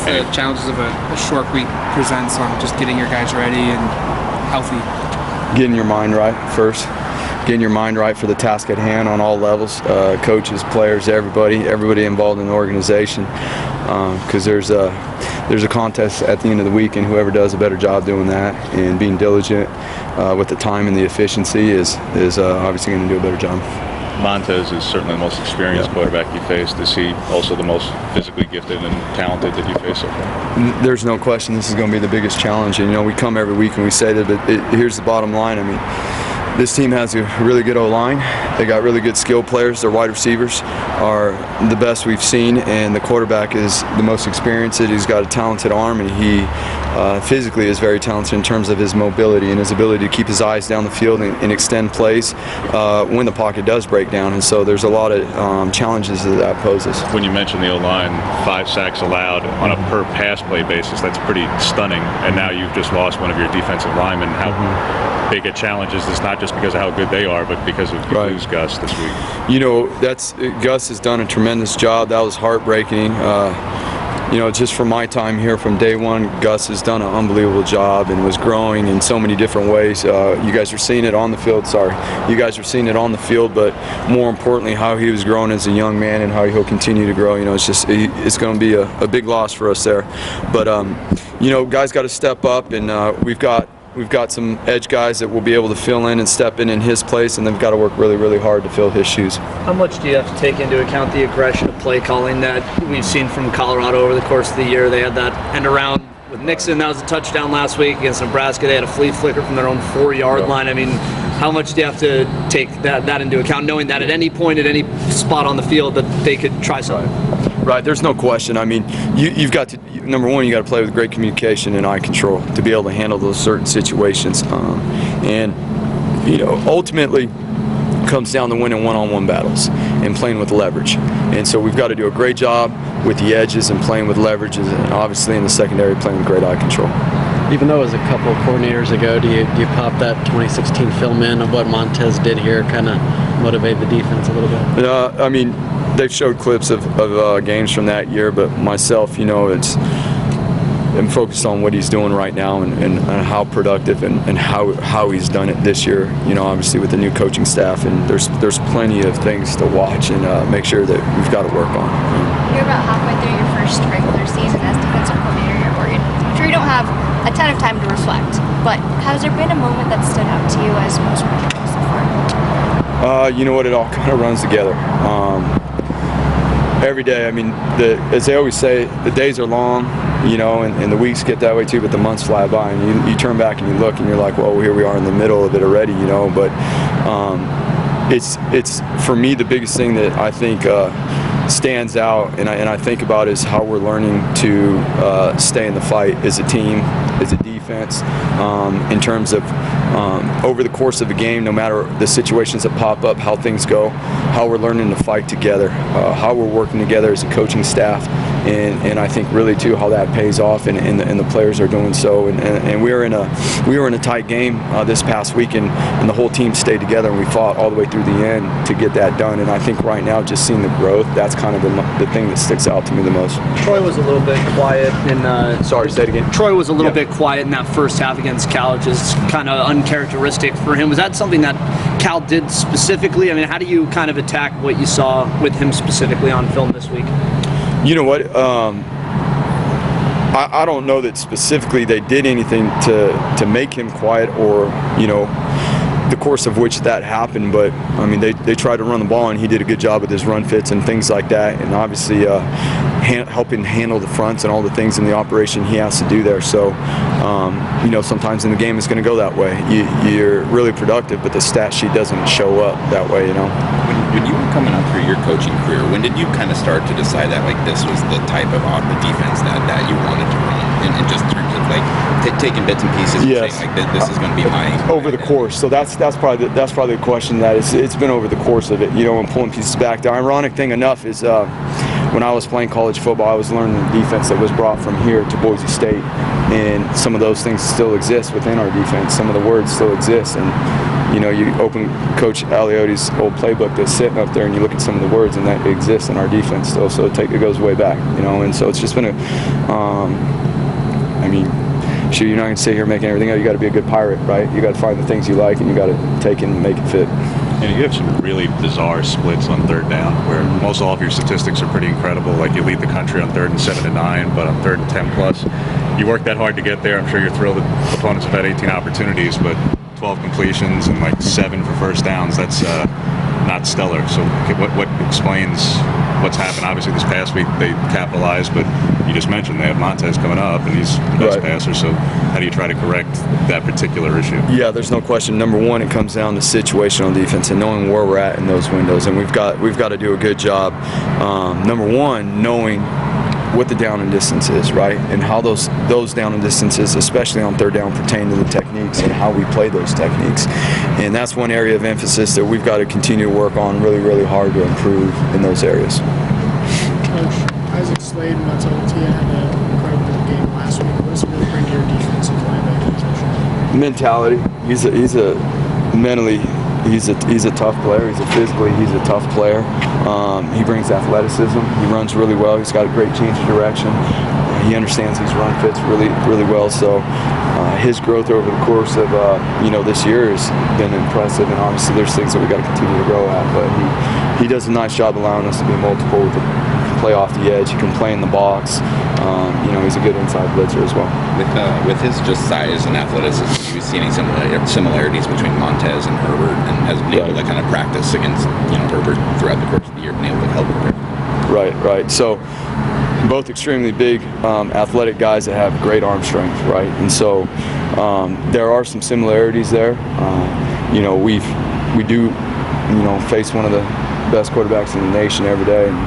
What's the challenges of a short week presents on just getting your guys ready and healthy? Getting your mind right first. Getting your mind right for the task at hand on all levels, coaches, players, everybody involved in the organization, because there's a contest at the end of the week, and whoever does a better job doing that and being diligent with the time and the efficiency is obviously going to do a better job. Montez is certainly the most experienced quarterback you faced. Is he also the most physically gifted and talented that you faced so far? There's no question this is going to be the biggest challenge. And, we come every week and we say that, but here's the bottom line. I mean, this team has a really good O-line. They got really good skill players. Their wide receivers are the best we've seen, and the quarterback is the most experienced. He's got a talented arm, and he physically is very talented in terms of his mobility and his ability to keep his eyes down the field and extend plays when the pocket does break down. And so there's a lot of challenges that poses. When you mentioned the O-line, 5 sacks allowed on a per pass play basis, that's pretty stunning. And now you've just lost one of your defensive linemen. How big a challenge is this, not just because of how good they are, but because of you lose Gus this week? Gus has done a tremendous job. That was heartbreaking. Just from my time here from day one, Gus has done an unbelievable job and was growing in so many different ways. You guys are seeing it on the field. You guys are seeing it on the field, but more importantly, how he was growing as a young man and how he'll continue to grow. It's going to be a big loss for us there. But guys got to step up, and We've got some edge guys that will be able to fill in and step in his place, and they've got to work really, really hard to fill his shoes. How much do you have to take into account the aggression of play calling that we've seen from Colorado over the course of the year? They had that end around with Nixon. That was a touchdown last week against Nebraska. They had a flea flicker from their own 4-yard line. I mean, how much do you have to take that into account, knowing that at any point, at any spot on the field, that they could try something? Right, there's no question. I mean, you've got to, number one, you got to play with great communication and eye control to be able to handle those certain situations. Ultimately, it comes down to winning one-on-one battles and playing with leverage. And so we've got to do a great job with the edges and playing with leverage, and obviously in the secondary, playing with great eye control. Even though it was a couple of coordinators ago, do you pop that 2016 film in of what Montez did here, kind of motivate the defense a little bit? They've showed clips of games from that year, but myself, I'm focused on what he's doing right now and how productive and how he's done it this year. Obviously with the new coaching staff, and there's plenty of things to watch and make sure that we've got to work on. You're about halfway through your first regular season as defensive coordinator at Oregon. I'm sure you don't have a ton of time to reflect, but has there been a moment that stood out to you as most memorable so far? It all kind of runs together. Every day, as they always say, the days are long, and the weeks get that way too, but the months fly by, and you turn back and you look and you're like, well, here we are in the middle of it already, but it's for me, the biggest thing that I think stands out and I think about is how we're learning to stay in the fight as a team, as a defense, in terms of over the course of a game, no matter the situations that pop up, how things go, how we're learning to fight together, how we're working together as a coaching staff, and I think really too how that pays off, and the players are doing so. And we were in a tight game this past week, and the whole team stayed together, and we fought all the way through the end to get that done. And I think right now, just seeing the growth, that's kind of the thing that sticks out to me the most. Troy was a little bit quiet in. Sorry, say it again. Troy was a little bit quiet in that first half against Cal, which is kind of uncharacteristic for him. Was that something that Cal did specifically? How do you kind of attack what you saw with him specifically on film this week? You know what? I don't know that specifically they did anything to make him quiet, or the course of which that happened, but they tried to run the ball, and he did a good job with his run fits and things like that, and obviously helping handle the fronts and all the things in the operation he has to do there. So sometimes in the game it's going to go that way. You're really productive, but the stat sheet doesn't show up that way. When you were coming up through your coaching career, when did you kind of start to decide that this was the type of the defense that you wanted to run, and just in terms of taking bits and pieces and saying this is going to be my over the course? So that's probably the question. That it's been over the course of it, and pulling pieces back. The ironic thing enough is when I was playing college football, I was learning the defense that was brought from here to Boise State, and some of those things still exist within our defense. Some of the words still exist, and you know, you open Coach Aliotti's old playbook that's sitting up there, and you look at some of the words, and that exists in our defense still. So it goes way back, you know. And so it's just been a, I mean, sure, you're not going to sit here making everything up. You got to be a good pirate, right? You got to find the things you like, and you got to take and make it fit. And you have some really bizarre splits on third down where most all of your statistics are pretty incredible. Like you lead the country on 3rd and 7 and 9, but on 3rd and 10 plus, you work that hard to get there. I'm sure you're thrilled that opponents have had 18 opportunities, but 12 completions and like 7 for first downs. That's not stellar. So what explains what's happened? Obviously this past week they capitalized, but you just mentioned they have Montez coming up and he's the best passer. So how do you try to correct that particular issue? Yeah, there's no question. Number one, it comes down to situation on defense and knowing where we're at in those windows, and we've got to do a good job. Number one, knowing what the down and distance is, right, and how those down and distances, especially on third down, pertain to the techniques and how we play those techniques. And that's one area of emphasis that we've got to continue to work on really, really hard to improve in those areas. Coach, Isaac Slade and Matsalatia had an incredible game last week. What does it really bring to your defensive linebacker position? Mentality. He's a tough player. He's a tough player. He brings athleticism. He runs really well. He's got a great change of direction. He understands these run fits really, really well. So his growth over the course of this year has been impressive. And obviously, there's things that we got to continue to grow at. But he does a nice job allowing us to be multiple. He can play off the edge. He can play in the box. He's a good inside blitzer as well. With his just size and athleticism, do you see any similarities between Montez and Herbert, and has been able to kind of practice against Herbert throughout the course of the year, been able to help him there? Right. So both extremely big, athletic guys that have great arm strength, right? And so there are some similarities there. We do face one of the best quarterbacks in the nation every day. And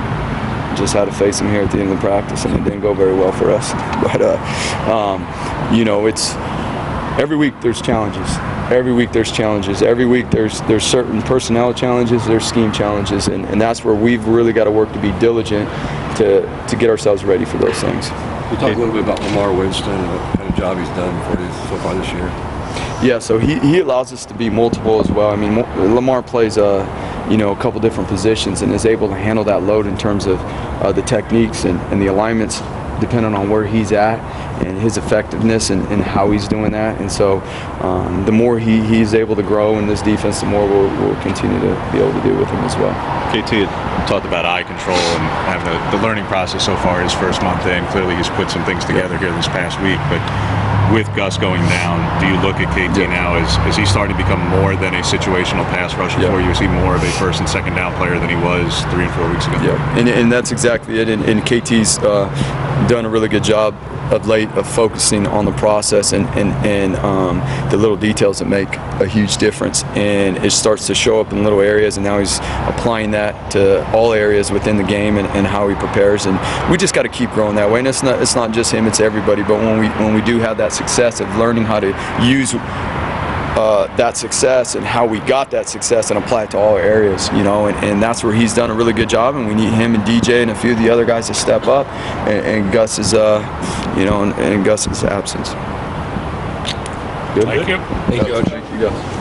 just had to face him here at the end of the practice, and it didn't go very well for us. But it's every week there's challenges. Every week there's challenges. Every week there's certain personnel challenges, there's scheme challenges, and that's where we've really got to work to be diligent to get ourselves ready for those things. You talk a little bit about Lamar Winston and what kind of job he's done for you so far this year. Yeah, so he allows us to be multiple as well. I mean, Lamar plays a couple different positions and is able to handle that load in terms of the techniques and the alignments, depending on where he's at and his effectiveness and how he's doing that. And so the more he's able to grow in this defense, the more we'll continue to be able to do with him as well. KT had talked about eye control and having the learning process so far his first month in. Clearly he's put some things together here this past week, but with Gus going down, do you look at KT now as he's starting to become more than a situational pass rusher for you? Is he more of a first and second down player than he was 3 and 4 weeks ago? Yeah, and that's exactly it. And KT's done a really good job of late of focusing on the process and the little details that make a huge difference, and it starts to show up in little areas, and now he's applying that to all areas within the game and how he prepares, and we just got to keep growing that way. And it's not just him, it's everybody. But when we do have that success of learning how to use that success and how we got that success and apply it to all areas, and that's where he's done a really good job, and we need him and DJ and a few of the other guys to step up, and Gus's in Gus's absence. Good. Thank you. Thank you, Coach. Thank you, guys.